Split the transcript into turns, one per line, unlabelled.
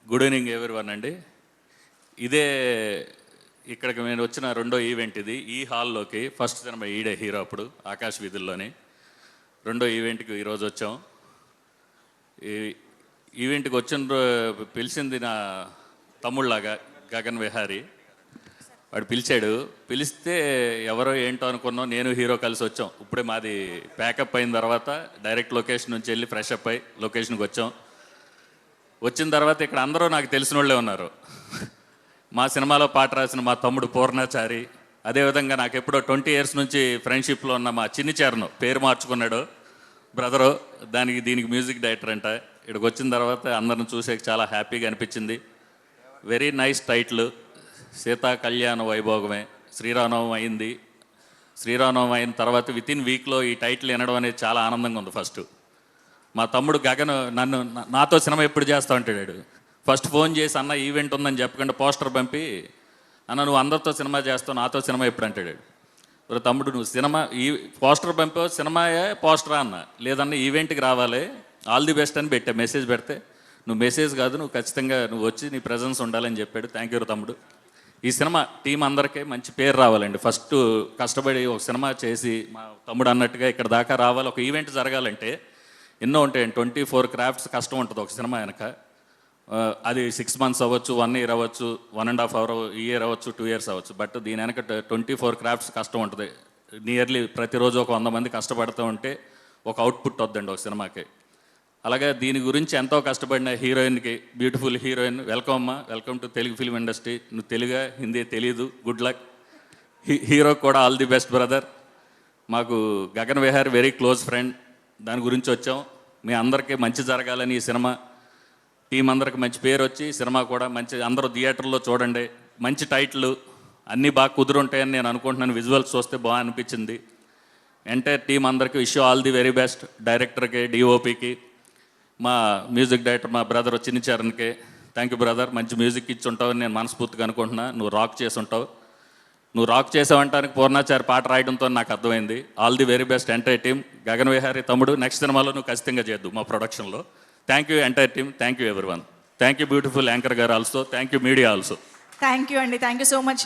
Good evening everyone అండి. ఇదే ఇక్కడికి నేను వచ్చిన రెండో ఈవెంట్ ఇది. ఈ హాల్లోకి ఫస్ట్ సినిమా ఈడే హీరో అప్పుడు ఆకాశ్ వీధుల్లోని. రెండో ఈవెంట్కి ఈరోజు వచ్చాం. ఈ ఈవెంట్కి వచ్చిన పిలిచింది నా తమ్ముళ్ళలాగా గగన్ విహారీ. వాడు పిలిచాడు. పిలిస్తే ఎవరో ఏంటో అనుకున్నాం. నేను హీరో కలిసి వచ్చాం. ఇప్పుడే మాది ప్యాకప్ అయిన తర్వాత డైరెక్ట్ లొకేషన్ నుంచి వెళ్ళి ఫ్రెష్ అప్ అయి లొకేషన్కి వచ్చాం. వచ్చిన తర్వాత ఇక్కడ అందరూ నాకు తెలిసిన వాళ్ళే ఉన్నారు. మా సినిమాలో పాట రాసిన మా తమ్ముడు పూర్ణాచారి, అదేవిధంగా నాకు ఎప్పుడో 20 years నుంచి ఫ్రెండ్షిప్లో ఉన్న మా చిన్ని చరణ్, పేరు మార్చుకున్నాడు బ్రదరు, దీనికి మ్యూజిక్ డైరెక్టర్ అంట. ఇక్కడికి వచ్చిన తర్వాత అందరిని చూసే చాలా హ్యాపీగా అనిపించింది. వెరీ నైస్ టైటిల్, సీతా కళ్యాణ వైభోగమే. శ్రీరామనవమి అయింది. శ్రీరామనవమి అయిన తర్వాత వితిన్ వీక్లో ఈ టైటిల్ వినడం అనేది చాలా ఆనందంగా ఉంది. ఫస్ట్ మా తమ్ముడు గగన్ నాతో సినిమా ఎప్పుడు చేస్తా అంటాడు. ఫస్ట్ ఫోన్ చేసి అన్న ఈవెంట్ ఉందని చెప్పకుండా పోస్టర్ పంపి, అన్న నువ్వు అందరితో సినిమా చేస్తావు, నాతో సినిమా ఎప్పుడు అంటాడు. తమ్ముడు నువ్వు సినిమా ఈ పోస్టర్ పంపావు, సినిమాయే పోస్టరా అన్న. లేదన్న ఈవెంట్కి రావాలి, ఆల్ ది బెస్ట్ అని పెట్టా. మెసేజ్ పెడితే నువ్వు మెసేజ్ కాదు, నువ్వు ఖచ్చితంగా నువ్వు వచ్చి నీ ప్రజెన్స్ ఉండాలని చెప్పాడు. థ్యాంక్ యూ తమ్ముడు. ఈ సినిమా టీం అందరికీ మంచి పేరు రావాలండి. ఫస్ట్ కష్టపడి ఒక సినిమా చేసి మా తమ్ముడు అన్నట్టుగా ఇక్కడ దాకా రావాలి. ఒక ఈవెంట్ జరగాలంటే ఎన్నో ఉంటాయండి. 24 క్రాఫ్ట్స్ కష్టం ఉంటుంది ఒక సినిమా వెనక. అది 6 months అవ్వచ్చు, 1 year అవ్వచ్చు, 1.5 year అవ్వచ్చు, 2 years అవ్వచ్చు. బట్ దీని వెనక 24 క్రాఫ్ట్స్ కష్టం ఉంటుంది. నియర్లీ ప్రతిరోజు ఒక 100 మంది కష్టపడుతూ ఉంటే ఒక అవుట్పుట్ వద్దండి ఒక సినిమాకి. అలాగే దీని గురించి ఎంతో కష్టపడిన హీరోయిన్కి, బ్యూటిఫుల్ హీరోయిన్, వెల్కమ్ అమ్మా, welcome to Telugu film industry. నువ్వు తెలుగు హిందీ తెలీదు, గుడ్ లక్. హీరో కూడా ఆల్ ది బెస్ట్ బ్రదర్. మాకు Gagan Vihari very close friend. దాని గురించి వచ్చాం. మీ అందరికీ మంచి జరగాలని ఈ సినిమా టీం అందరికి మంచి పేరు వచ్చి సినిమా కూడా మంచి అందరూ థియేటర్లో చూడండి. మంచి టైటిల్ అన్నీ బాగా కుదురుంటాయని నేను అనుకుంటున్నాను. విజువల్స్ చూస్తే బాగా అనిపించింది. ఎంటైర్ టీం అందరికీ wish all the very best. డైరెక్టర్కి, డిఓపికి, మా మ్యూజిక్ డైరెక్టర్ మా బ్రదర్ చిన్ని చరణ్కి థ్యాంక్ యూ బ్రదర్. మంచి మ్యూజిక్ ఇచ్చి ఉంటావని నేను మనస్ఫూర్తిగా అనుకుంటున్నా. నువ్వు రాక్ చేసి ఉంటావు. నువ్వు రాక్ చేసావంటానికి పూర్ణాచారి పాట రాయడంతో నాకు అర్థమైంది. All the very best entire team. Gagan Vihari తమ్ముడు, నెక్స్ట్ సినిమాలో నువ్వు ఖచ్చితంగా చేద్దు మా ప్రొడక్షన్లో. Thank you entire team. Thank you everyone. Thank you beautiful anchor గారు also. Thank you media also.
Thank you అండి. Thank you so much.